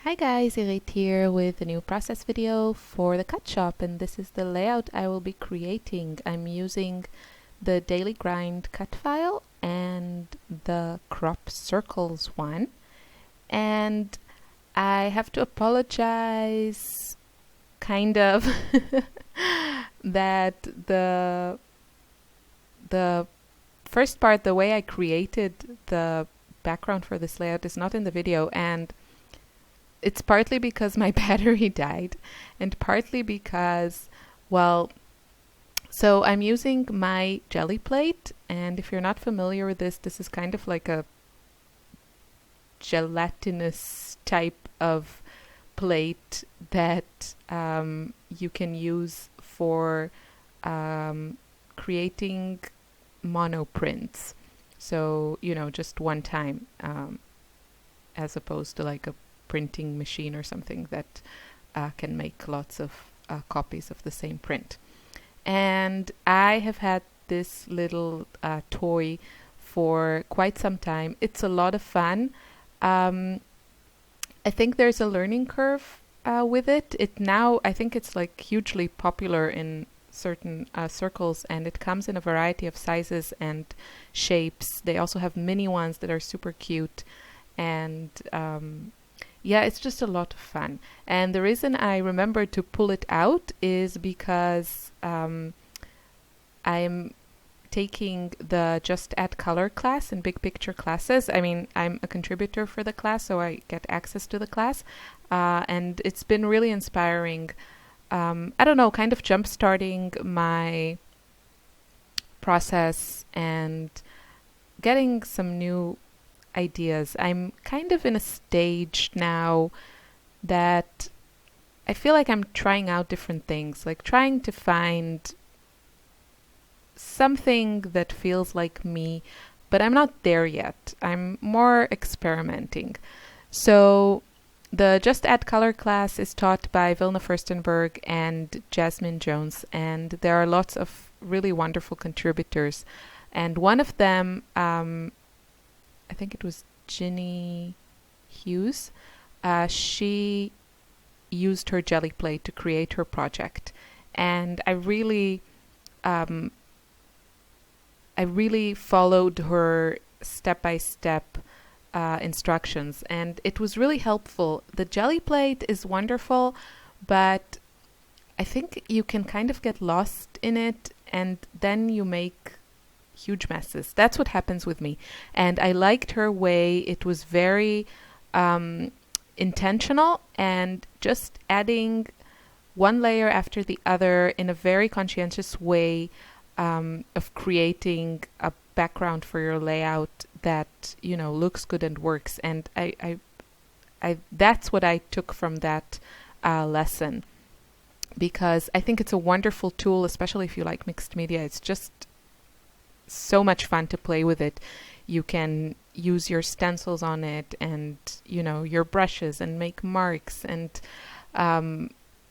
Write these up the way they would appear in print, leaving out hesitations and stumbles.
Hi guys, Irit here with a new process video for the cut shop, and this is the layout I will be creating. I'm using the Daily Grind cut file and the crop circles one, and I have to apologize kind of that the first part, the way I created the background for this layout, is not in the video, and it's partly because my battery died and partly because, well, so I'm using my jelly plate, and if you're not familiar with this is kind of like a gelatinous type of plate that you can use for creating monoprints. So, just one time, as opposed to like a printing machine or something that can make lots of copies of the same print. And I have had this little toy for quite some time. It's a lot of fun. I think there's a learning curve with it. I think it's like hugely popular in certain circles, and it comes in a variety of sizes and shapes. They also have mini ones that are super cute, and yeah, it's just a lot of fun. And the reason I remembered to pull it out is because I'm taking the Just Add Color class in Big Picture classes. I mean, I'm a contributor for the class, so I get access to the class. And it's been really inspiring. I don't know, kind of jump-starting my process and getting some new ideas. I'm kind of in a stage now that I feel like I'm trying out different things, like trying to find something that feels like me, but I'm not there yet. I'm more experimenting. So the Just Add Color class is taught by Vilna Furstenberg and Jasmine Jones, and there are lots of really wonderful contributors. And one of them, I think it was Ginny Hughes. She used her jelly plate to create her project, and I really followed her step-by-step instructions, and it was really helpful. The jelly plate is wonderful, but I think you can kind of get lost in it, and then you make huge messes. That's what happens with me. And I liked her way. It was very intentional, and just adding one layer after the other in a very conscientious way of creating a background for your layout that looks good and works. And I that's what I took from that lesson, because I think it's a wonderful tool, especially if you like mixed media. It's just so much fun to play with it. You can use your stencils on it, and your brushes, and make marks, and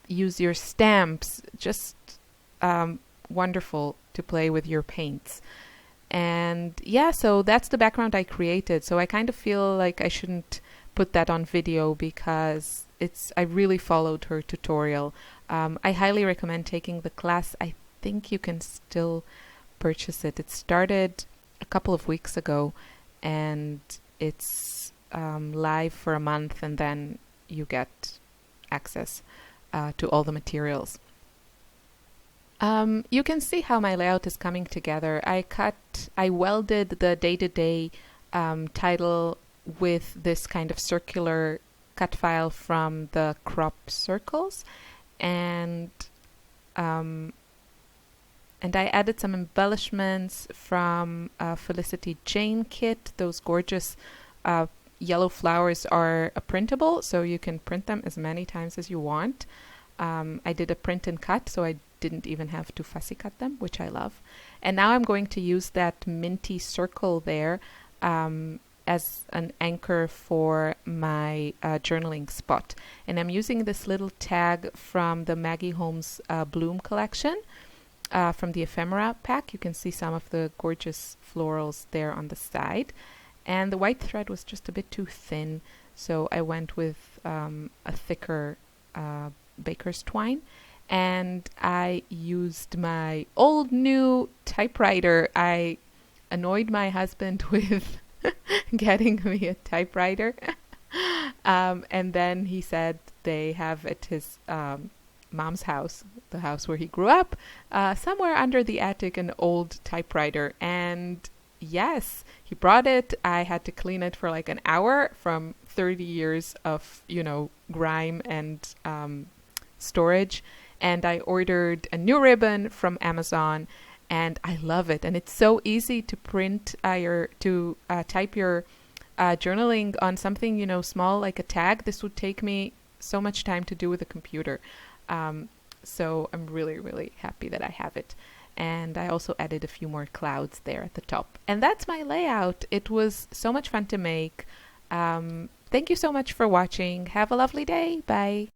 use your stamps. Just wonderful to play with your paints. And yeah, so that's the background I created. So I kind of feel like I shouldn't put that on video because I really followed her tutorial. I highly recommend taking the class. I think you can still purchase it. It started a couple of weeks ago, and it's live for a month, and then you get access to all the materials. You can see how my layout is coming together. I welded the day-to-day title with this kind of circular cut file from the crop circles, and I added some embellishments from Felicity Jane kit. Those gorgeous yellow flowers are printable, so you can print them as many times as you want. I did a print and cut, so I didn't even have to fussy cut them, which I love. And now I'm going to use that minty circle there as an anchor for my journaling spot. And I'm using this little tag from the Maggie Holmes Bloom collection. From the ephemera pack. You can see some of the gorgeous florals there on the side. And the white thread was just a bit too thin, So I went with a thicker baker's twine, and I used my old new typewriter. I annoyed my husband with getting me a typewriter. And then he said they have at his mom's house, the house where he grew up, somewhere under the attic, an old typewriter. And yes, he brought it. I had to clean it for like an hour from 30 years of, grime and storage. And I ordered a new ribbon from Amazon, and I love it. And it's so easy to print type your journaling on something, small like a tag. This would take me so much time to do with a computer. So I'm really, really happy that I have it. And I also added a few more clouds there at the top. And that's my layout. It was so much fun to make. Thank you so much for watching. Have a lovely day. Bye.